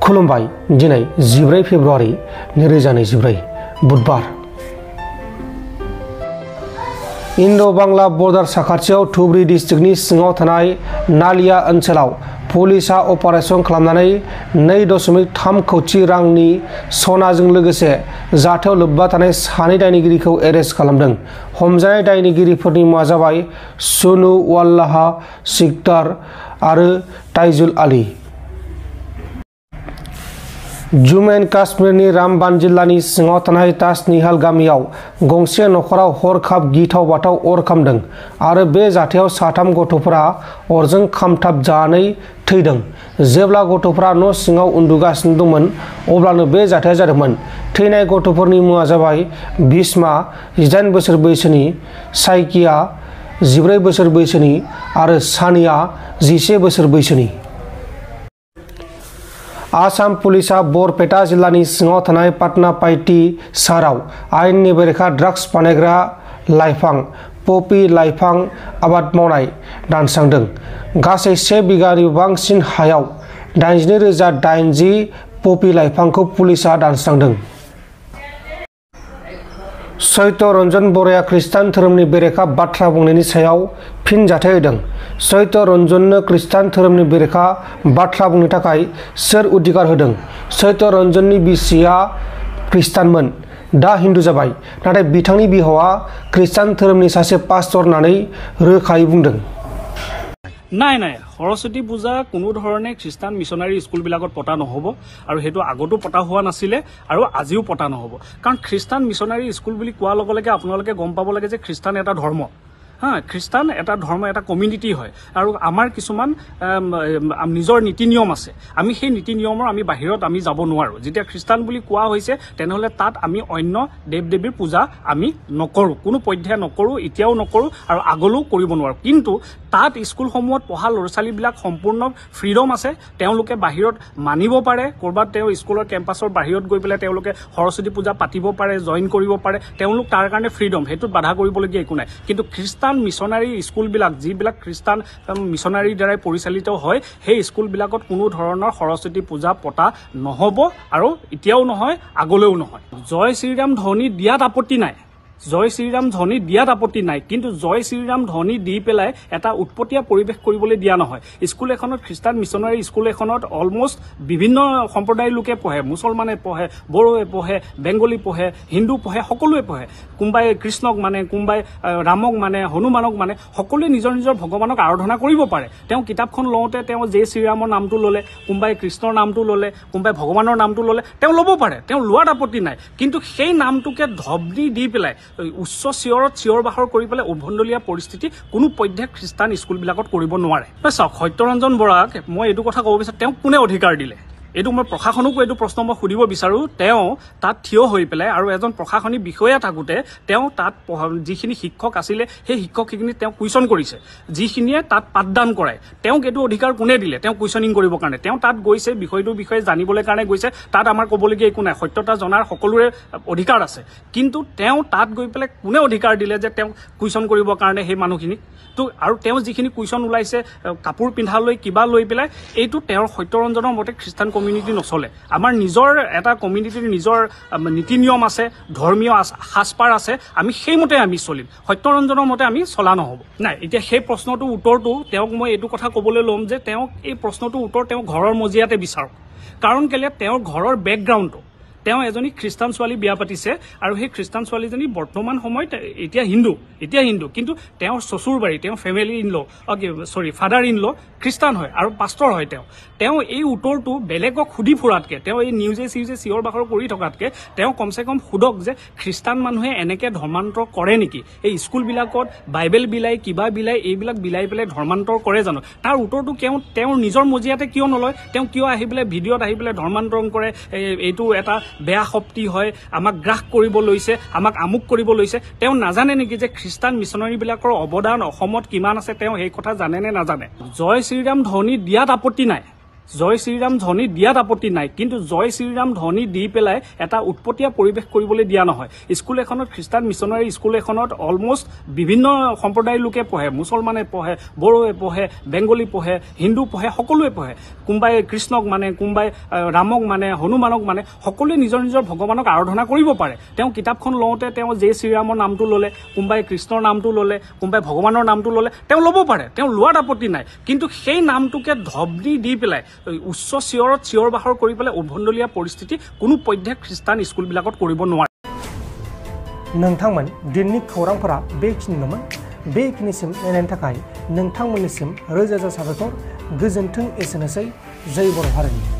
खुलुमबाय दिनै 14 फेब्रुवारि 2024 बुधबार इन्ड' बांला बर्डार साखाथियाव धुबरी डिस्ट्रिक्टनि सिङाव थानाय नालिया ओनसोलाव पुलिसा अपारेशन खालामनानै 2.3 कौटि रांनि सनाजों लोगोसे जाथायाव लोब्बा थानाय सानै दायनिगिरिखौ एरेस्ट खालामदों। हमजानाय दायनिगिरिफोरनि मुङा जाबाय सुनु वाल्लाह सिकदार आरो ताइजुल आली। जम्मु एन्ड काश्मीरनि रामबान जिल्लानि सिङाव थानाय ताजनिहाल गामियाव गंसे नखराव हरखाब गिथाव बाथाव अर खामदों आरो बे जाथायाव 3 गथ'फोरा अरजों खामथाब जानानै थैदों। जेब्ला गथ'फोरा न' सिङाव उन्दुगासिनो दंमोन अब्लानो बे जाथाया जादोंमोन। थैनाय गथ'फोरनि मुङा जाबाय भीष्मा 18 बोसोर बैसोनि, साइकिया 14 बोसोर बैसोनि आरो सानिया 11 बोसोर बैसोनि। आसाम पुलिसा बरपेटा जिल्लानि सिङाव थानाय पाटनापाइटी साराव आयेननि बेरेखा ड्राग्स बानायग्रा लाइफां पपि लाइफां आबाद मावनाय दानस्रांदों। गासै 1 बिगानि बांसिन हायाव 82,080 पपि लाइफांखौ पुलिसा दानस्रांदों। सत्य रंजन बर'आ खृष्टान धोरोमनि बेरेखा बाथ्रा बुंनायनि सायाव फिनजाथाय होदों। सत्य रंजननो खृष्टान धोरोमनि बेरेखा बाथ्रा बुंनो थाखाय सोर अधिकार होदों? सत्य रंजननि बिसिया खृष्टानमोन, दा हिन्दु जाबाय, नाथाय बिथांनि बिहावा खृष्टान धोरोमनि सासे पास्टर होननानै रोखायै बुंदों। নাই সৰস্বতী পূজা কোনো ধৰণে খ্ৰীষ্টান মিছনাৰী স্কুলবিলাকত পতা নহ'ব আৰু সেইটো আগতো পতা হোৱা নাছিলে আৰু আজিও পতা নহ'ব। কাৰণ খ্ৰীষ্টান মিছনাৰী স্কুল বুলি কোৱাৰ লগে লগে আপোনালোকে গম পাব লাগে যে খ্ৰীষ্টান এটা ধৰ্ম। খ্ৰীষ্টান এটা ধৰ্ম, এটা কমিউনিটি হয় আৰু আমাৰ কিছুমান নিজৰ নীতি নিয়ম আছে। আমি সেই নীতি নিয়মৰ আমি বাহিৰত আমি যাব নোৱাৰোঁ। যেতিয়া খ্ৰীষ্টান বুলি কোৱা হৈছে তেনেহ'লে তাত আমি অন্য দেৱ দেৱীৰ পূজা আমি নকৰোঁ, কোনো পধ্যে নকৰোঁ, এতিয়াও নকৰোঁ আৰু আগলৈও কৰিব নোৱাৰোঁ। কিন্তু তাত স্কুলসমূহত পঢ়া ল'ৰা ছোৱালীবিলাক সম্পূৰ্ণ ফ্ৰীডম আছে। তেওঁলোকে বাহিৰত মানিব পাৰে, ক'ৰবাত তেওঁ স্কুলৰ কেম্পাছৰ বাহিৰত গৈ পেলাই তেওঁলোকে সৰস্বতী পূজা পাতিব পাৰে, জইন কৰিব পাৰে, তেওঁলোক তাৰ কাৰণে ফ্ৰীডম, সেইটোত বাধা কৰিবলগীয়া একো নাই। কিন্তু খ্ৰীষ্টান মিছনাৰী স্কুলবিলাক যিবিলাক খ্ৰীষ্টান মিছনাৰীৰ দ্বাৰাই পৰিচালিত হয় সেই স্কুলবিলাকত কোনো ধৰণৰ সৰস্বতী পূজা পতা নহ'ব আৰু এতিয়াও নহয়, আগলৈও নহয়। জয় শ্ৰীৰাম ধ্বনি দিয়াত আপত্তি নাই, জয় শ্ৰীৰাম ধ্বনি দিয়াত আপত্তি নাই, কিন্তু জয় শ্ৰীৰাম ধ্বনি দি পেলাই এটা উৎপতীয়া পৰিৱেশ কৰিবলৈ দিয়া নহয়। স্কুল এখনত খ্ৰীষ্টান মিছনাৰী স্কুল এখনত অলমষ্ট বিভিন্ন সম্প্ৰদায়ৰ লোকে পঢ়ে, মুছলমানে পঢ়ে, বড়োৱে পঢ়ে, বেংগলী পঢ়ে, হিন্দু পঢ়ে, সকলোৱে পঢ়ে। কোনোবাই কৃষ্ণক মানে, কোনোবাই ৰামক মানে, হনুমানক মানে, সকলোৱে নিজৰ নিজৰ ভগৱানক আৰাধনা কৰিব পাৰে। তেওঁ কিতাপখন লওঁতে তেওঁ জয় শ্ৰীৰামৰ নামটো ল'লে, কোনোবাই কৃষ্ণৰ নামটো ল'লে, কোনোবাই ভগৱানৰ নামটো ল'লে, তেওঁ ল'ব পাৰে, তেওঁ লোৱাত আপত্তি নাই। কিন্তু সেই নামটোকে ধবনি দি পেলাই উচ্চ চিঞৰত চিঞৰ বাখৰ কৰি পেলাই উদ্ভণ্ডলীয়া পৰিস্থিতি কোনো পধ্যে খ্ৰীষ্টান স্কুলবিলাকত কৰিব নোৱাৰে। চাওক, সত্যৰঞ্জন বৰাক মই এইটো কথা ক'ব বিচাৰোঁ, তেওঁক কোনে অধিকাৰ দিলে? এইটো মই প্ৰশাসনকো এইটো প্ৰশ্ন মই সুধিব বিচাৰোঁ। তেওঁ তাত থিয় হৈ পেলাই আৰু এজন প্ৰশাসনিক বিষয়া থাকোঁতে তেওঁ তাত যিখিনি শিক্ষক আছিলে সেই শিক্ষকখিনি তেওঁ কুৱেশ্যন কৰিছে, যিখিনিয়ে তাত পাঠদান কৰায়। তেওঁক এইটো অধিকাৰ কোনে দিলে তেওঁ কুৱেশ্যনিং কৰিবৰ কাৰণে? তেওঁ তাত গৈছে, বিষয়টোৰ বিষয়ে জানিবলৈ কাৰণে গৈছে, তাত আমাৰ ক'বলগীয়া একো নাই, সত্যতা জনাৰ সকলোৰে অধিকাৰ আছে। কিন্তু তেওঁ তাত গৈ পেলাই কোনে অধিকাৰ দিলে যে তেওঁক কুৱেশ্যন কৰিবৰ কাৰণে সেই মানুহখিনিক? তো আৰু তেওঁ যিখিনি কুৱেশ্যন ওলাইছে কাপোৰ পিন্ধা লৈ কিবা লৈ পেলাই, এইটো তেওঁৰ সত্যৰঞ্জনৰ মতে খ্ৰীষ্টান কমিউনিটি নচলে। আমাৰ নিজৰ এটা কমিউনিটিৰ নিজৰ নীতি নিয়ম আছে, ধৰ্মীয় সাজপাৰ আছে, আমি সেইমতে আমি চলিম, সত্যৰঞ্জনৰ মতে আমি চলা নহ'ব। নাই, এতিয়া সেই প্ৰশ্নটোৰ উত্তৰটো তেওঁক মই এইটো কথা ক'বলৈ ল'ম যে তেওঁক এই প্ৰশ্নটোৰ উত্তৰ তেওঁ ঘৰৰ মজিয়াতে বিচাৰক। কাৰণ কেলৈ তেওঁৰ ঘৰৰ বেকগ্ৰাউণ্ডটো, তেওঁ এজনী খ্ৰীষ্টান ছোৱালী বিয়া পাতিছে আৰু সেই খ্ৰীষ্টান ছোৱালীজনী বৰ্তমান সময়ত এতিয়া হিন্দু, কিন্তু তেওঁৰ শ্বশুৰবাৰী, তেওঁৰ family in law' father in law' খ্ৰীষ্টান হয় আৰু পাষ্টৰ হয়। তেওঁ এই উত্তৰটো বেলেগক সুধি ফুৰাতকৈ, তেওঁ এই নিউজে চিঞৰ বাখৰ কৰি থকাতকৈ তেওঁ কমচে কম সোধক যে খ্ৰীষ্টান মানুহে এনেকৈ ধৰ্মান্তৰ কৰে নেকি? এই স্কুলবিলাকত বাইবেল বিলাই, কিবা বিলাই, এইবিলাক বিলাই পেলাই ধৰ্মান্তৰ কৰে জানো? তাৰ উত্তৰটো তেওঁৰ নিজৰ মজিয়াতে কিয় নলয়? তেওঁ কিয় আহি পেলাই ভিডিঅ'ত আহি পেলাই ধৰ্মান্তৰণ কৰে, এইটো এটা বেয়া শক্তি হয়, আমাক গ্ৰাস কৰিব লৈছে, আমাক আমুক কৰিব লৈছে? তেওঁ নাজানে নেকি যে খ্ৰীষ্টান মিছনাৰীবিলাকৰ অৱদান অসমত কিমান আছে? তেওঁ সেই কথা জানে নে নাজানে? জয় শ্ৰীৰাম ধ্বনি দিয়াত আপত্তি নাই, জয় শ্ৰীৰাম ধ্বনি দিয়াত আপত্তি নাই, কিন্তু জয় শ্ৰীৰাম ধ্বনি দি পেলাই এটা উৎপতীয়া পৰিৱেশ কৰিবলৈ দিয়া নহয়। স্কুল এখনত খ্ৰীষ্টান মিছনাৰী স্কুল এখনত অলমষ্ট বিভিন্ন সম্প্ৰদায়ৰ লোকে পঢ়ে, মুছলমানে পঢ়ে, বড়োৱে পঢ়ে, বেংগলী পঢ়ে, হিন্দু পঢ়ে, সকলোৱে পঢ়ে। কোনোবাই কৃষ্ণক মানে, কোনোবাই ৰামক মানে, হনুমানক মানে, সকলোৱে নিজৰ নিজৰ ভগৱানক আৰাধনা কৰিব পাৰে। তেওঁ কিতাপখন লওঁতে তেওঁ জয় শ্ৰীৰামৰ নামটো ল'লে, কোনোবাই কৃষ্ণৰ নামটো ল'লে, কোনোবাই ভগৱানৰ নামটো ল'লে, তেওঁ ল'ব পাৰে, তেওঁ লোৱাত আপত্তি নাই। কিন্তু সেই নামটোকে ধবনি দি পেলাই উচ্চ চিঞৰত চিঞৰ বাখৰ কৰি পেলাই উদ্ভণ্ডলীয়া পৰিস্থিতি কোনো পধ্যে খ্ৰীষ্টান স্কুলবিলাকত কৰিব নোৱাৰে। नोंथांमोन दिननि खौरांफोरा बेखिनिल'मोन। बेखिनिसिम नायनायनि थाखाय नोंथांमोननिसिम रोजा रोजा साबायखर। गोजोन्थों। एसेनोसै। जय बर' हारिनि।